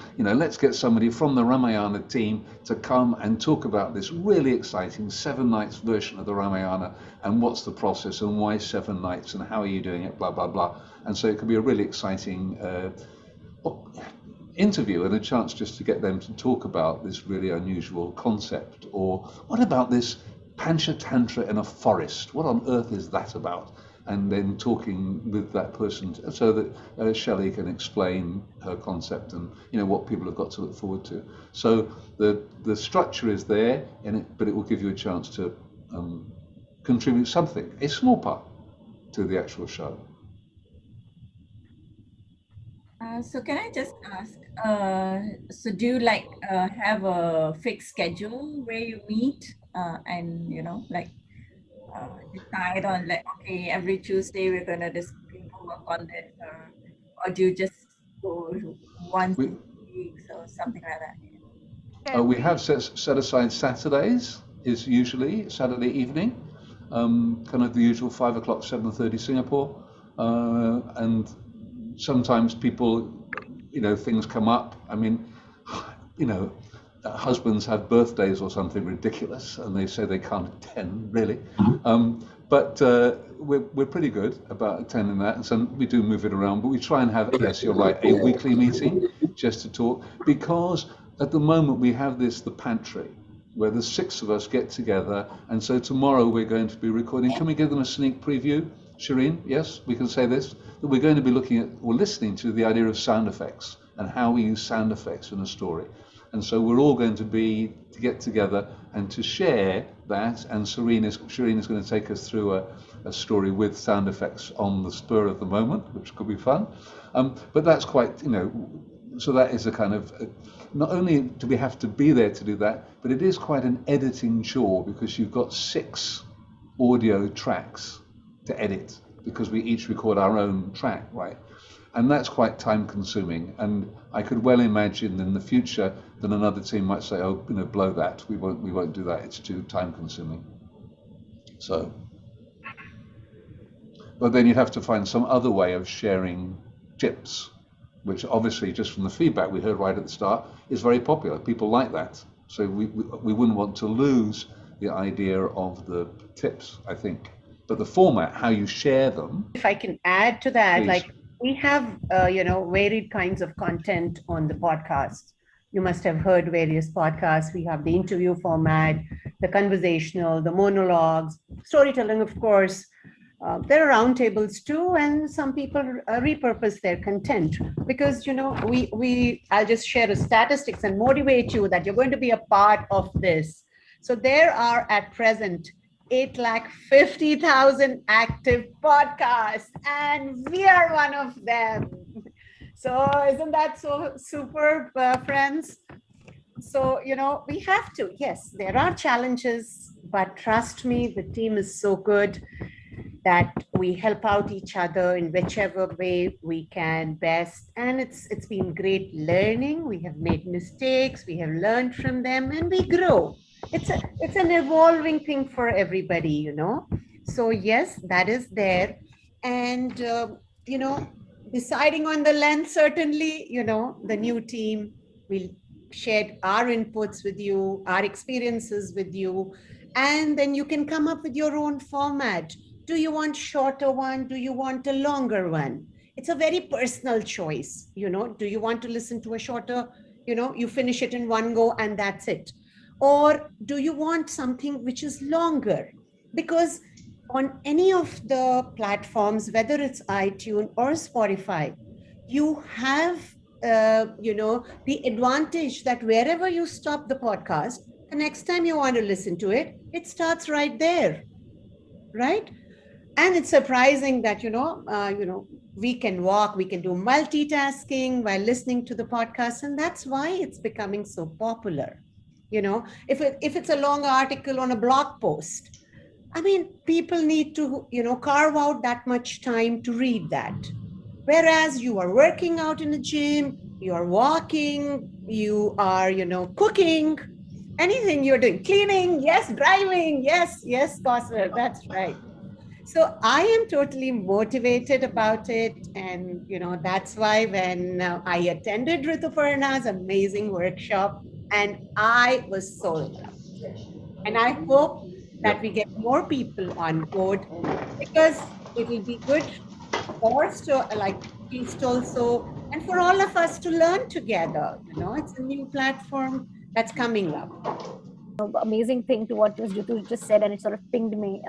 somebody from the Ramayana team to come and talk about this really exciting 7 nights version of the Ramayana, and what's the process and why 7 nights and how are you doing it, blah, blah, blah. And so it could be a really exciting interview and a chance just to get them to talk about this really unusual concept. Or what about this Panchatantra in a forest? What on earth is that about? And then talking with that person so that Shelley can explain her concept and what people have got to look forward to. So the structure is there, but it will give you a chance to contribute something, a small part, to the actual show. So can I just ask, so do you have a fixed schedule where you meet and decide on okay, every Tuesday we're going to work on this, or do you just go once a week or something like that? We have set aside Saturdays, is usually Saturday evening, kind of the usual 5 o'clock, 7:30 Singapore, and sometimes people, things come up. I mean, husbands have birthdays or something ridiculous, and they say they can't attend, really. But we're pretty good about attending that, and so we do move it around. But we try and have, yes, you're right, a weekly meeting just to talk, because at the moment we have the pantry, where the 6 of us get together, and so tomorrow we're going to be recording. Can we give them a sneak preview, Shireen? Yes, we can say this, that we're going to be looking at or listening to the idea of sound effects and how we use sound effects in a story. And so we're all going to get together and to share that, and Shireen is going to take us through a story with sound effects on the spur of the moment, which could be fun. But that's quite, so that is a kind of, not only do we have to be there to do that, but it is quite an editing chore, because you've got 6 audio tracks to edit, because we each record our own track, right? And that's quite time consuming. And I could well imagine in the future that another team might say, oh, blow that. We won't do that. It's too time consuming. So, but then you'd have to find some other way of sharing tips, which obviously, just from the feedback we heard right at the start, is very popular. People like that. So we wouldn't want to lose the idea of the tips, I think. But the format, how you share them. If I can add to that, please. We have, varied kinds of content on the podcast. You must have heard various podcasts. We have the interview format, the conversational, the monologues, storytelling, of course. There are roundtables too, and some people repurpose their content because, I'll just share the statistics and motivate you that you're going to be a part of this. So there are at present 850,000 active podcasts, and we are one of them. So isn't that so superb, friends? So, we have to, yes, there are challenges, but trust me, the team is so good that we help out each other in whichever way we can best. And it's been great learning. We have made mistakes, we have learned from them, and we grow. It's an evolving thing for everybody, So yes, that is there. And, deciding on the length, certainly, the new team will share our inputs with you, our experiences with you, and then you can come up with your own format. Do you want shorter one? Do you want a longer one? It's a very personal choice, Do you want to listen to a shorter, you finish it in one go and that's it? Or do you want something which is longer? Because on any of the platforms, whether it's iTunes or Spotify, you have, the advantage that wherever you stop the podcast, the next time you want to listen to it, it starts right there, right? And it's surprising that, we can walk, we can do multitasking while listening to the podcast, and that's why it's becoming so popular. If it's a long article on a blog post, I mean, people need to, carve out that much time to read that. Whereas you are working out in the gym, you are walking, you are, cooking, anything you're doing, cleaning, yes, driving, yes, Cosner, that's right. So I am totally motivated about it. And, that's why when I attended Rituparna's amazing workshop, and I was sold out. And I hope that we get more people on board, because it will be good for like Feast also, and for all of us to learn together. It's a new platform that's coming up. Amazing thing to what Ritu just said, and it sort of pinged me,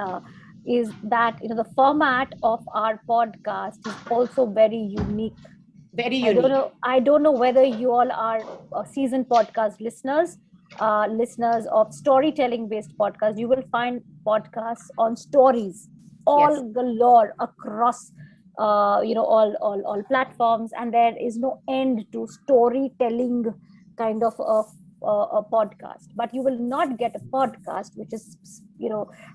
is that the format of our podcast is also very unique. Very I don't unique. know. I don't know whether you all are seasoned podcast listeners, listeners of storytelling-based podcasts. You will find podcasts on stories, all Yes. galore across, all platforms, and there is no end to storytelling kind of a podcast. But you will not get a podcast which is,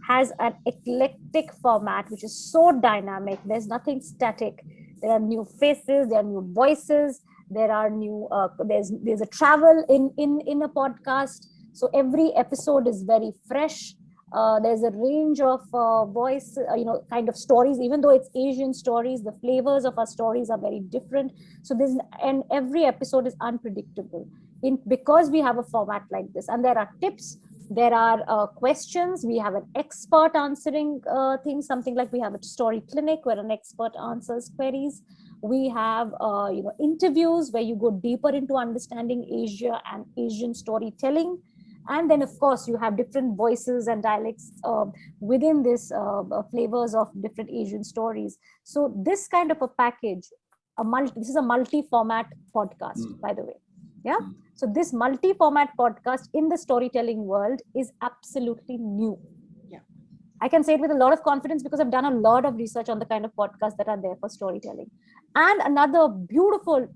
has an eclectic format, which is so dynamic. There's nothing static. There are new faces, there are new voices, there are new there's a travel in a podcast. So every episode is very fresh. There's a range of voice, kind of stories. Even though it's Asian stories, the flavors of our stories are very different. So and every episode is unpredictable because we have a format like this. And there are tips, there are questions. We have an expert answering things, something like we have a story clinic where an expert answers queries. We have interviews where you go deeper into understanding Asia and Asian storytelling. And then, of course, you have different voices and dialects within this flavors of different Asian stories. So this kind of a package, this is a multi-format podcast, by the way. Yeah. So this multi-format podcast in the storytelling world is absolutely new. Yeah. I can say it with a lot of confidence because I've done a lot of research on the kind of podcasts that are there for storytelling. And another beautiful,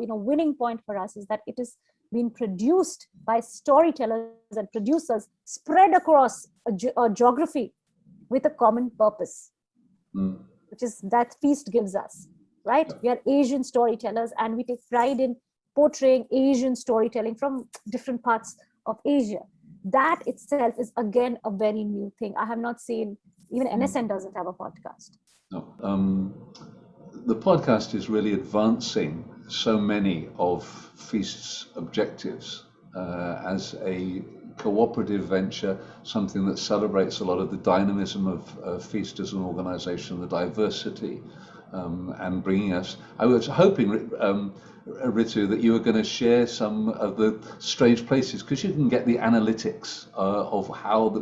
winning point for us is that it is being produced by storytellers and producers spread across a geography with a common purpose, which is that Feast gives us, right? We are Asian storytellers, and we take pride in portraying Asian storytelling from different parts of Asia. That itself is, again, a very new thing. I have not seen, even NSN doesn't have a podcast. No. The podcast is really advancing so many of Feast's objectives as a cooperative venture, something that celebrates a lot of the dynamism of Feast as an organization, the diversity, and bringing us. I was hoping, Ritu, that you were going to share some of the strange places, because you can get the analytics of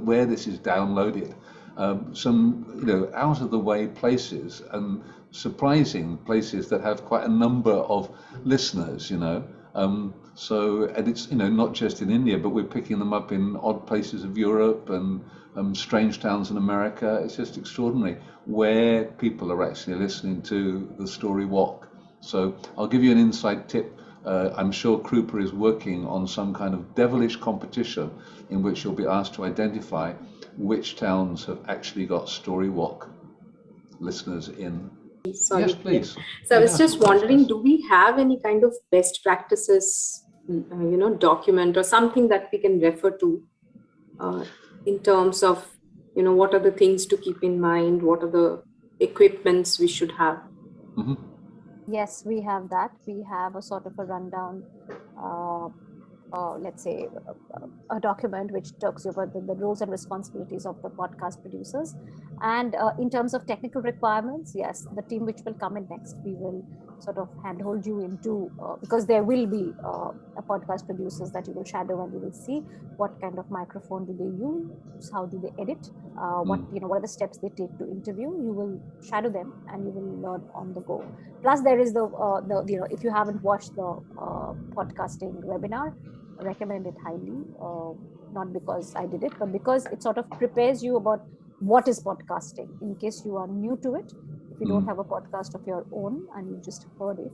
where this is downloaded. Some out of the way places and surprising places that have quite a number of listeners. So, and it's not just in India, but we're picking them up in odd places of Europe and strange towns in America. It's just extraordinary where people are actually listening to the Story Wok. So I'll give you an inside tip. I'm sure Krupa is working on some kind of devilish competition in which you'll be asked to identify which towns have actually got Story Wok listeners in. Sorry. Yes, please. So I was just wondering, do we have any kind of best practices, document or something that we can refer to in terms of, what are the things to keep in mind? What are the equipments we should have? Mm-hmm. Yes, we have that. We have a sort of a rundown, let's say, a document which talks about the roles and responsibilities of the podcast producers. And in terms of technical requirements, yes, the team which will come in next, we will sort of handhold you into, because there will be a podcast producers that you will shadow, and you will see what kind of microphone do they use, how do they edit, what are the steps they take to interview. You will shadow them and you will learn on the go. Plus there is the if you haven't watched the podcasting webinar, I recommend it highly, not because I did it, but because it sort of prepares you about what is podcasting in case you are new to it. If you don't have a podcast of your own and you just heard it,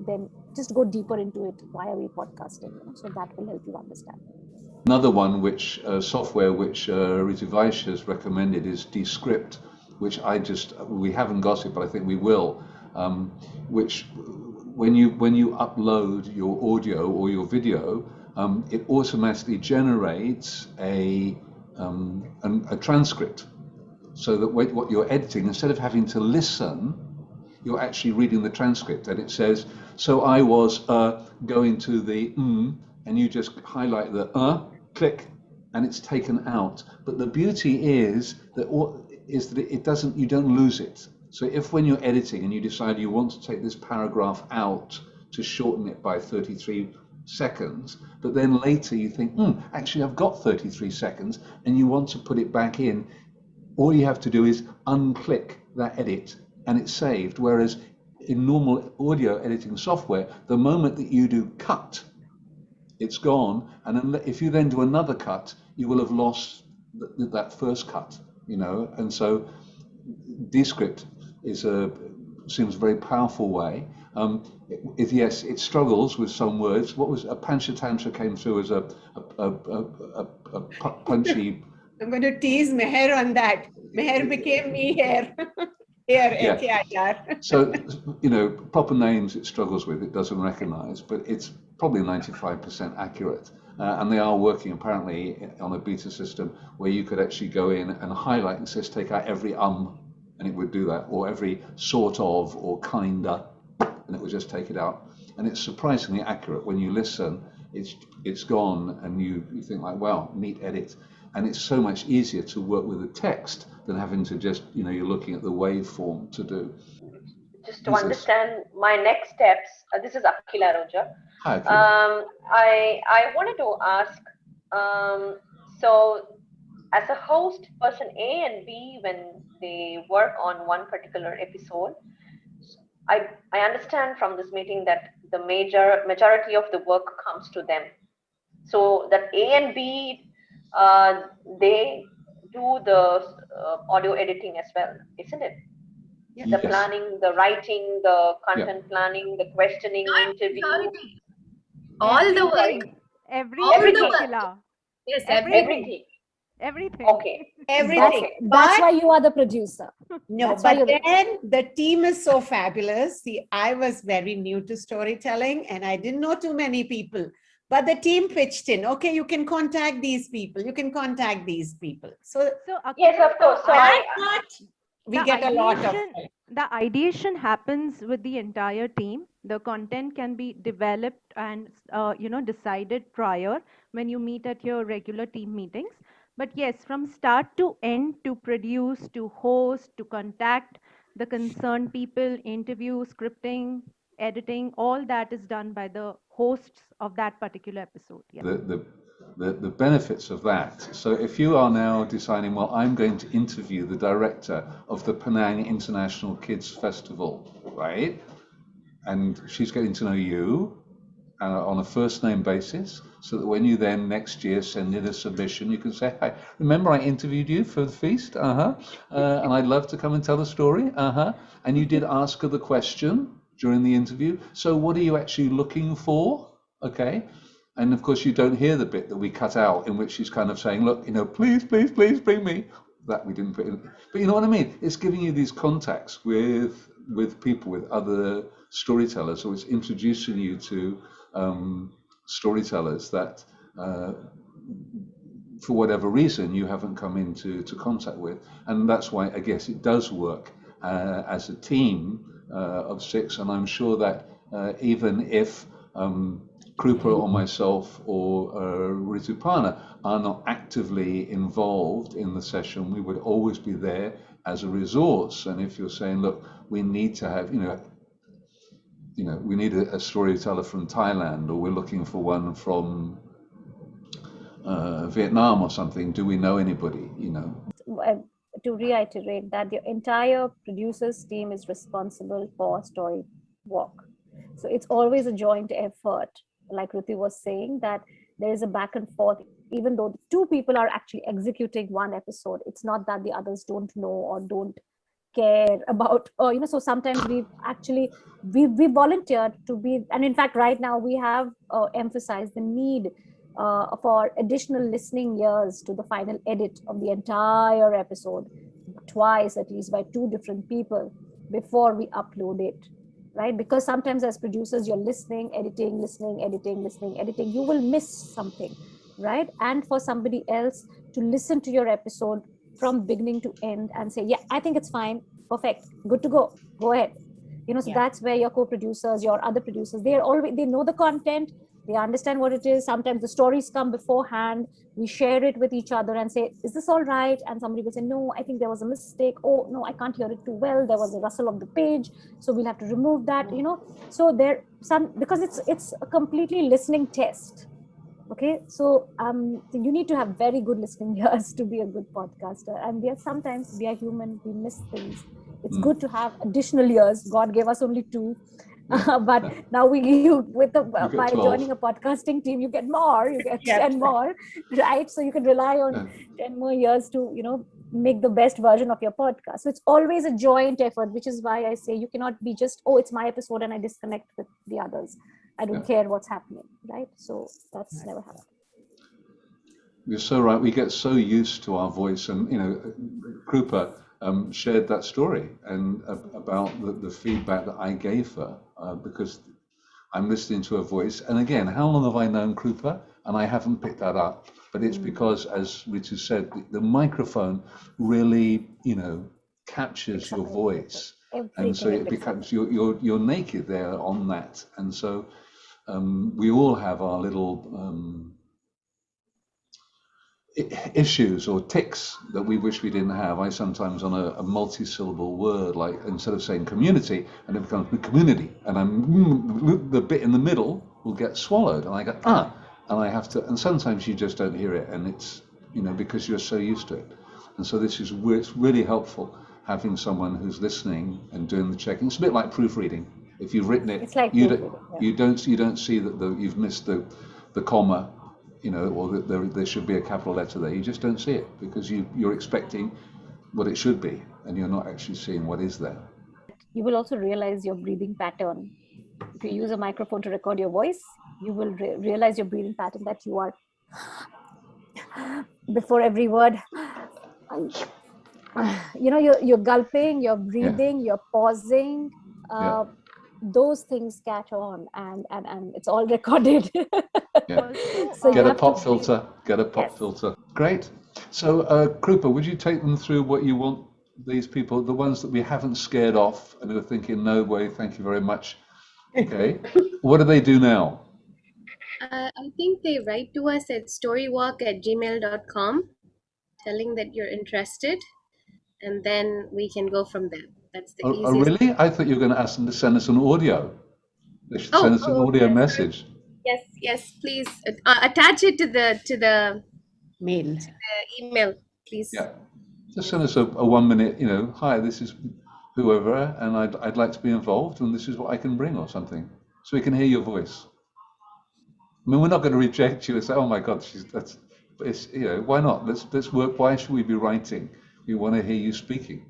then just go deeper into it. Why are we podcasting? So that will help you understand. Another one, software which Ritu Vaish has recommended, is Descript, which we haven't got it, but I think we will. which when you upload your audio or your video, it automatically generates a transcript, so that what you're editing, instead of having to listen, you're actually reading the transcript, and it says, so I was going to the and you just highlight the click, and it's taken out. But the beauty is that it doesn't, you don't lose it. So if when you're editing and you decide you want to take this paragraph out to shorten it by 33 seconds, but then later you think, actually I've got 33 seconds, and you want to put it back in, all you have to do is unclick that edit and it's saved. Whereas in normal audio editing software, the moment that you do cut, it's gone. And if you then do another cut, you will have lost that first cut, And so Descript seems a very powerful way. Yes, it struggles with some words. What was a Panchatantra came through as a punchy. I'm going to tease Meher on that. Meher became me here. Here, So, proper names it struggles with, it doesn't recognize, but it's probably 95% accurate. And they are working apparently on a beta system where you could actually go in and highlight and says take out every and it would do that, or every sort of, or kinda, and it would just take it out. And it's surprisingly accurate. When you listen, it's gone, and you think like, wow, neat edit. And it's so much easier to work with the text than having to just, you're looking at the waveform to do. Just to understand my next steps, this is Akila Roja. Hi, Akila. I wanted to ask, so as a host, person A and B, when they work on one particular episode, I understand from this meeting that the majority of the work comes to them. So that A and B, they do the audio editing as well, isn't it? Yeah. The planning, the writing, the content planning, the questioning, interview. All the work. Everything. Yes, everything. Everything. Okay. Everything. That's why you are the producer. No, but then the team is so fabulous. See, I was very new to storytelling and I didn't know too many people. But the team pitched in, okay, you can contact these people. You can contact these people. So yes, of course. So we get a lot of. The ideation happens with the entire team. The content can be developed and decided prior when you meet at your regular team meetings. But yes, from start to end, to produce, to host, to contact the concerned people, interview, scripting, editing, all that is done by the hosts of that particular episode. Yeah. The benefits of that. So if you are now deciding, well, I'm going to interview the director of the Penang International Kids Festival, right? And she's getting to know you on a first name basis, so that when you then next year send in a submission, you can say, hi, remember I interviewed you for the feast? And I'd love to come and tell the story. And you did ask her the question during the interview. So what are you actually looking for? Okay. And of course, you don't hear the bit that we cut out in which she's kind of saying, look, please, please, please bring me. That we didn't put in. But you know what I mean? It's giving you these contacts with people, with other storytellers. So it's introducing you to storytellers that, for whatever reason, you haven't come into contact with. And that's why, I guess, it does work as a team of 6. And I'm sure that even if Krupa or myself or Ritupana are not actively involved in the session, we would always be there as a resource. And if you're saying, look, we need to have, we need a storyteller from Thailand, or we're looking for one from Vietnam or something, do we know anybody, To reiterate that the entire producers team is responsible for Story Wok. So it's always a joint effort. Like Ruti was saying, that there is a back and forth, even though 2 people are actually executing one episode. It's not that the others don't know or don't care about, or so sometimes we volunteered to be, and in fact right now we have emphasized the need for additional listening ears to the final edit of the entire episode, twice at least, by 2 different people, before we upload it, right? Because sometimes as producers, you're listening, editing, you will miss something, right? And for somebody else to listen to your episode from beginning to end and say, yeah, I think it's fine, perfect, good to go ahead. So that's where your co-producers, your other producers, they know the content, they understand what it is. Sometimes the stories come beforehand, we share it with each other and say, is this all right? And somebody will say, no, I think there was a mistake. Oh no, I can't hear it too well, there was a rustle of the page, so we'll have to remove that. So there because it's a completely listening test. Okay, so you need to have very good listening ears to be a good podcaster. And sometimes we are human, we miss things. It's good to have additional ears. God gave us only 2, but now by 12. joining a podcasting team, you get more. You get 10 more, right? So you can rely on 10 more years to make the best version of your podcast. So it's always a joint effort, which is why I say you cannot be just, oh, it's my episode and I disconnect with the others. I don't care what's happening, right? So that's never happened. You're so right. We get so used to our voice, and Krupa shared that story and about the feedback that I gave her because I'm listening to her voice. And again, how long have I known Krupa? And I haven't picked that up. But it's because, as Ritu said, the microphone really, captures your voice, and so it becomes you're naked there on that. And so we all have our little issues or tics that we wish we didn't have. I sometimes on a multi-syllable word, like instead of saying community, and it becomes community, and the bit in the middle will get swallowed, and I go and I have to, and sometimes you just don't hear it, and it's because you're so used to it. And so this is where it's really helpful having someone who's listening and doing the checking. It's a bit like proofreading. If you've written it, you don't see that you've missed the comma, or that there should be a capital letter there. You just don't see it because you're expecting what it should be, and you're not actually seeing what is there. You will also realize your breathing pattern. If you use a microphone to record your voice, you will realize your breathing pattern, that you are before every word. You're gulping, you're breathing, you're pausing. Those things catch on, and it's all recorded. So get a pop filter. Filter. Great. So Krupa, would you take them through what you want these people, the ones that we haven't scared off and who are thinking, no way, thank you very much. Okay. What do they do now? I think they write to us at stroywok@gmail.com, telling that you're interested, and then we can go from there. That's the easiest. Oh, really? I thought you were going to ask them to send us an audio. They should send us an audio message. Yes, please attach it to the mail, to the email, please. Yeah, just send us a 1 minute. Hi, this is whoever, and I'd like to be involved, and this is what I can bring, or something, so we can hear your voice. I mean, we're not going to reject you and say, oh my God, why not? Let's work. Why should we be writing? We want to hear you speaking.